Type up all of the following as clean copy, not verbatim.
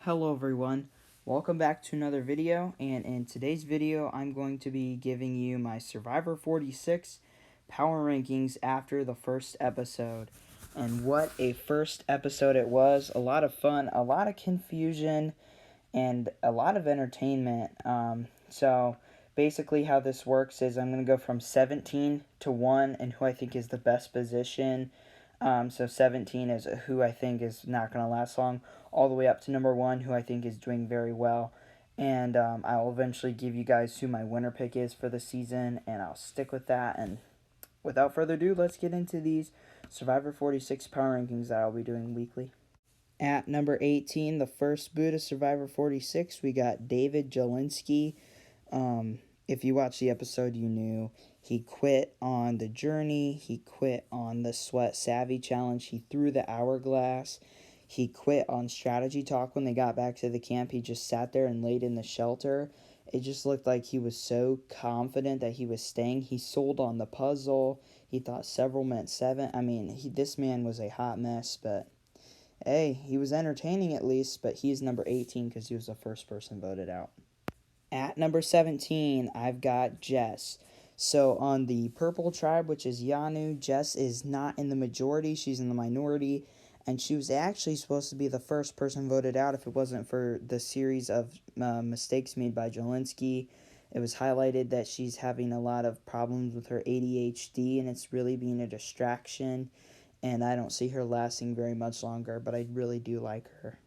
Hello everyone, welcome back to another video, and in today's video I'm going to be giving you my Survivor 46 power rankings after the first episode. And what a first episode it was. A lot of fun, a lot of confusion, and a lot of entertainment. So basically how this works is I'm going to go from 17 to 1 and who I think is the best position. So 17 is who I think is not going to last long, all the way up to number 1, who I think is doing very well. And I'll eventually give you guys who my winner pick is for the season, and I'll stick with that. And without further ado, let's get into these Survivor 46 power rankings that I'll be doing weekly. At number 18, the first boot of Survivor 46, we got David Jalinski. If you watched the episode, you knew he quit on the journey. He quit on the Sweat Savvy Challenge. He threw the hourglass. He quit on strategy talk when they got back to the camp. He just sat there and laid in the shelter. It just looked like he was so confident that he was staying. He sold on the puzzle. He thought several meant 7. I mean, this man was a hot mess, but hey, he was entertaining at least. But he's number 18 because he was the first person voted out. At number 17, I've got Jess. So on the purple tribe, which is Yanu, Jess is not in the majority. She's in the minority. And she was actually supposed to be the first person voted out if it wasn't for the series of mistakes made by Jalinski. It was highlighted that she's having a lot of problems with her ADHD, and it's really being a distraction. And I don't see her lasting very much longer, but I really do like her.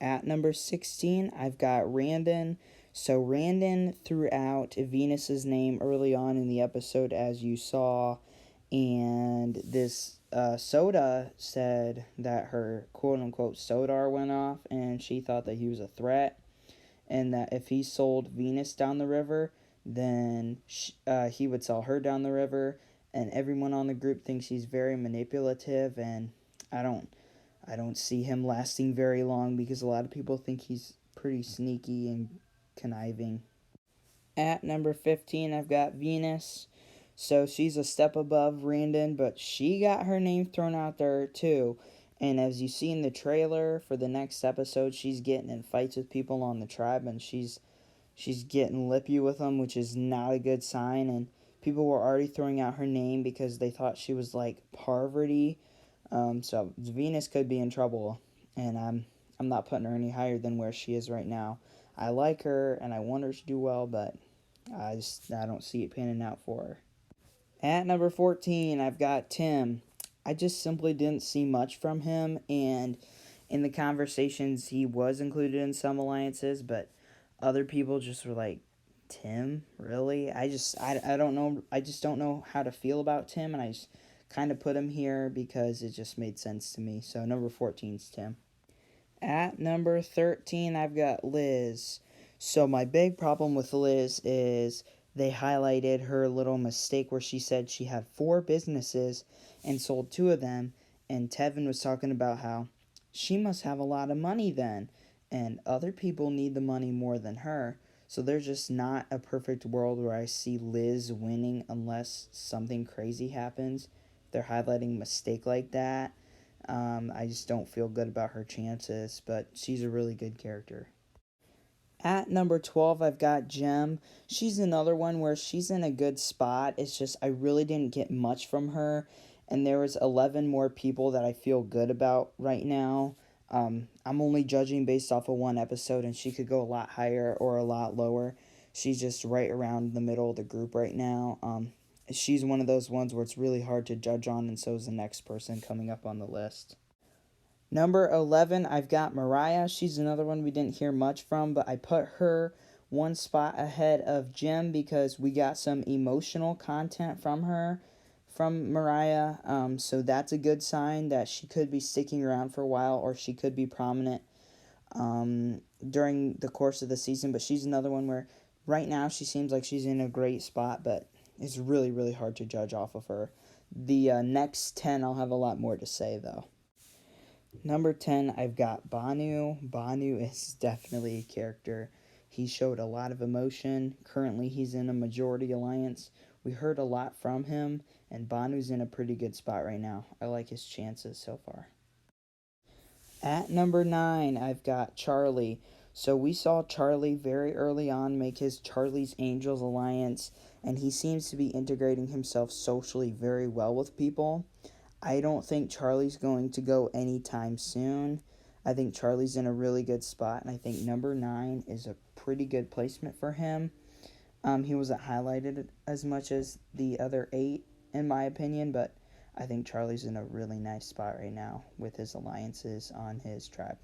At number 16, I've got Randon. So Randon threw out Venus's name early on in the episode, as you saw, and this Soda said that her quote-unquote Sodar went off, and she thought that he was a threat, and that if he sold Venus down the river, then he would sell her down the river, and everyone on the group thinks he's very manipulative, and I don't see him lasting very long because a lot of people think he's pretty sneaky and conniving. At number 15, I've got Venus. So she's a step above Randon, but she got her name thrown out there too. And as you see in the trailer for the next episode, she's getting in fights with people on the tribe, and she's getting lippy with them, which is not a good sign. And people were already throwing out her name because they thought she was like Parvati. So Venus could be in trouble, and I'm not putting her any higher than where she is right now. I like her, and I want her to do well, but I don't see it panning out for her. At number 14, I've got Tim. I just simply didn't see much from him, and in the conversations, he was included in some alliances, but other people just were like, Tim, really? I don't know. I just don't know how to feel about Tim, and I just kind of put him here because it just made sense to me. So number 14 is Tim. At number 13, I've got Liz. So my big problem with Liz is they highlighted her little mistake where she said she had 4 businesses and sold 2 of them. And Tevin was talking about how she must have a lot of money then. And other people need the money more than her. So there's just not a perfect world where I see Liz winning unless something crazy happens. They're highlighting a mistake like that. I just don't feel good about her chances, but she's a really good character. At number 12, I've got Jem. She's another one where she's in a good spot. It's just I really didn't get much from her, and there was 11 more people that I feel good about right now. I'm only judging based off of one episode, and she could go a lot higher or a lot lower. She's just right around the middle of the group right now. She's one of those ones where it's really hard to judge on, and so is the next person coming up on the list. Number 11, I've got Mariah. She's another one we didn't hear much from, but I put her one spot ahead of Jem because we got some emotional content from her, from Mariah. So that's a good sign that she could be sticking around for a while, or she could be prominent during the course of the season. But she's another one where right now she seems like she's in a great spot, but it's really, really hard to judge off of her. The next 10, I'll have a lot more to say, though. Number 10, I've got Banu. Banu is definitely a character. He showed a lot of emotion. Currently, he's in a majority alliance. We heard a lot from him, and Banu's in a pretty good spot right now. I like his chances so far. At number 9, I've got Charlie. So we saw Charlie very early on make his Charlie's Angels alliance, and he seems to be integrating himself socially very well with people. I don't think Charlie's going to go anytime soon. I think Charlie's in a really good spot, and I think number 9 is a pretty good placement for him. He wasn't highlighted as much as the other 8, in my opinion, but I think Charlie's in a really nice spot right now with his alliances on his tribe.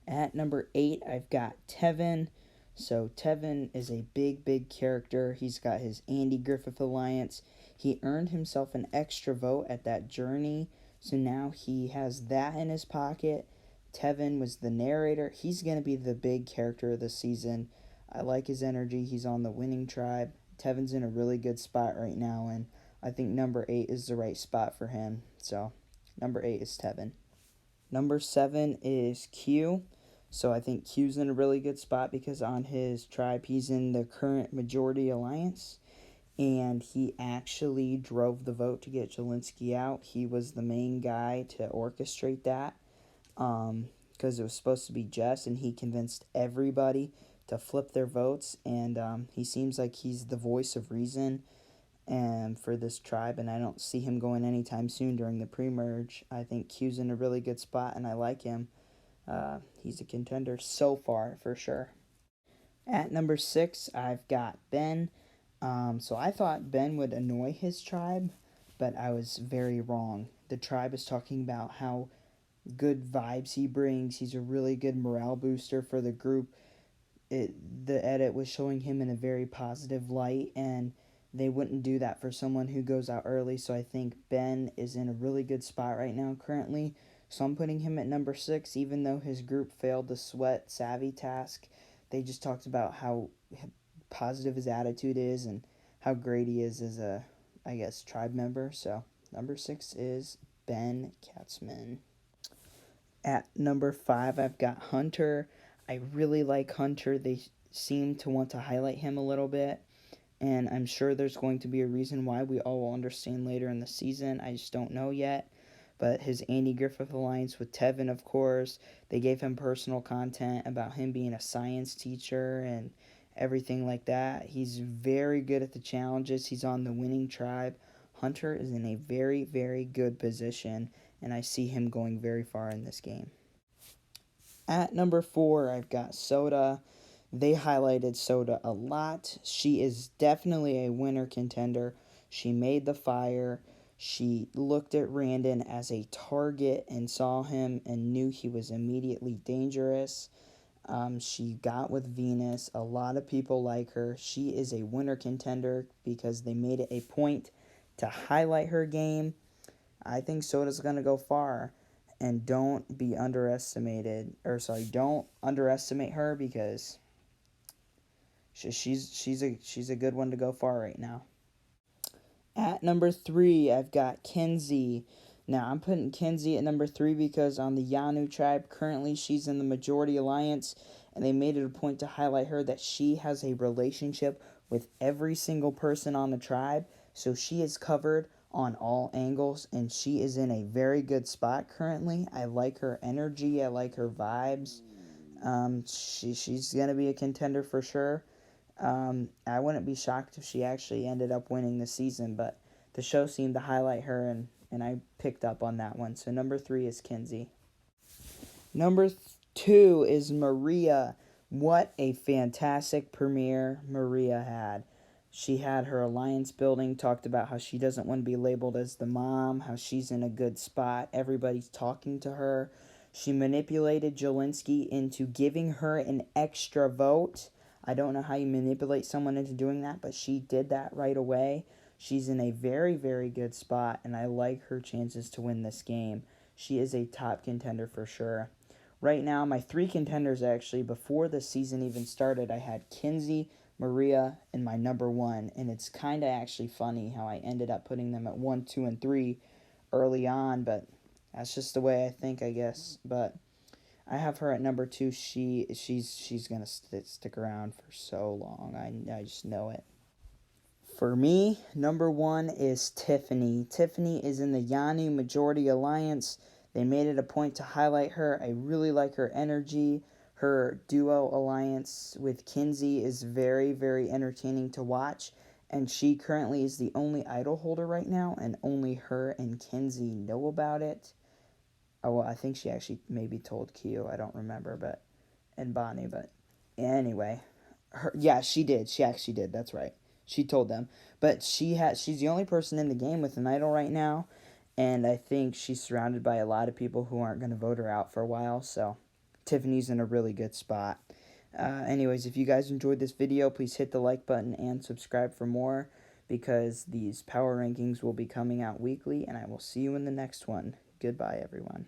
At number 8, I've got Tevin. So Tevin is a big character. He's got his Andy Griffith alliance. He earned himself an extra vote at that journey, so now he has that in his pocket. Tevin was the narrator. He's going to be the big character of the season. I like his energy. He's on the winning tribe. Tevin's in a really good spot right now, and I think number 8 is the right spot for him. So number 8 is Tevin. Number 7 is Q. So I think Q's in a really good spot because on his tribe, he's in the current majority alliance. And he actually drove the vote to get Jalinski out. He was the main guy to orchestrate that because it was supposed to be Jess, and he convinced everybody to flip their votes. And he seems like he's the voice of reason for this tribe, and I don't see him going anytime soon during the pre-merge. I think Q's in a really good spot, and I like him. He's a contender so far, for sure. At number 6, I've got Ben. So I thought Ben would annoy his tribe, but I was very wrong. The tribe is talking about how good vibes he brings. He's a really good morale booster for the group. The edit was showing him in a very positive light, and they wouldn't do that for someone who goes out early. So I think Ben is in a really good spot right now currently. So I'm putting him at number 6, even though his group failed the sweat savvy task. They just talked about how positive his attitude is and how great he is as a, I guess, tribe member. So number 6 is Ben Katzman. At number 5, I've got Hunter. I really like Hunter. They seem to want to highlight him a little bit, and I'm sure there's going to be a reason why. We all will understand later in the season. I just don't know yet. But his Andy Griffith alliance with Tevin, of course, they gave him personal content about him being a science teacher and everything like that. He's very good at the challenges. He's on the winning tribe. Hunter is in a very good position, and I see him going very far in this game. At number 4, I've got Soda. They highlighted Soda a lot. She is definitely a winner contender. She made the fire. She looked at Randon as a target and saw him and knew he was immediately dangerous. She got with Venus. A lot of people like her. She is a winner contender because they made it a point to highlight her game. I think Soda's going to go far. And don't underestimate her because she's a good one to go far right now. At number 3, I've got Kenzie. Now, I'm putting Kenzie at number 3 because on the Yanu tribe, currently she's in the majority alliance, and they made it a point to highlight her that she has a relationship with every single person on the tribe, so she is covered on all angles, and she is in a very good spot currently. I like her energy. I like her vibes. She's going to be a contender for sure. I wouldn't be shocked if she actually ended up winning the season, but the show seemed to highlight her, and I picked up on that one. So number 3 is Kenzie. Number 2 is Mariah. What a fantastic premiere Mariah had. She had her alliance building, talked about how she doesn't want to be labeled as the mom, how she's in a good spot, everybody's talking to her. She manipulated Jalinski into giving her an extra vote. I don't know how you manipulate someone into doing that, but she did that right away. She's in a very good spot, and I like her chances to win this game. She is a top contender for sure. Right now, my 3 contenders, actually, before the season even started, I had Kenzie, Mariah, and my number 1, and it's kind of actually funny how I ended up putting them at 1, 2, and 3 early on, but that's just the way I think, I guess. But I have her at number 2. She's gonna stick around for so long. I just know it. For me, number 1 is Tiffany. Tiffany is in the Yanu Majority Alliance. They made it a point to highlight her. I really like her energy. Her duo alliance with Kenzie is very, very entertaining to watch. And she currently is the only idol holder right now, and only her and Kenzie know about it. Oh, well, I think she actually maybe told Kyo. I don't remember, but and Banu, but anyway, yeah, she did. She actually did. That's right. She told them, but she's the only person in the game with an idol right now, and I think she's surrounded by a lot of people who aren't going to vote her out for a while. So Tiffany's in a really good spot. Anyways, if you guys enjoyed this video, please hit the like button and subscribe for more, because these power rankings will be coming out weekly, and I will see you in the next one. Goodbye, everyone.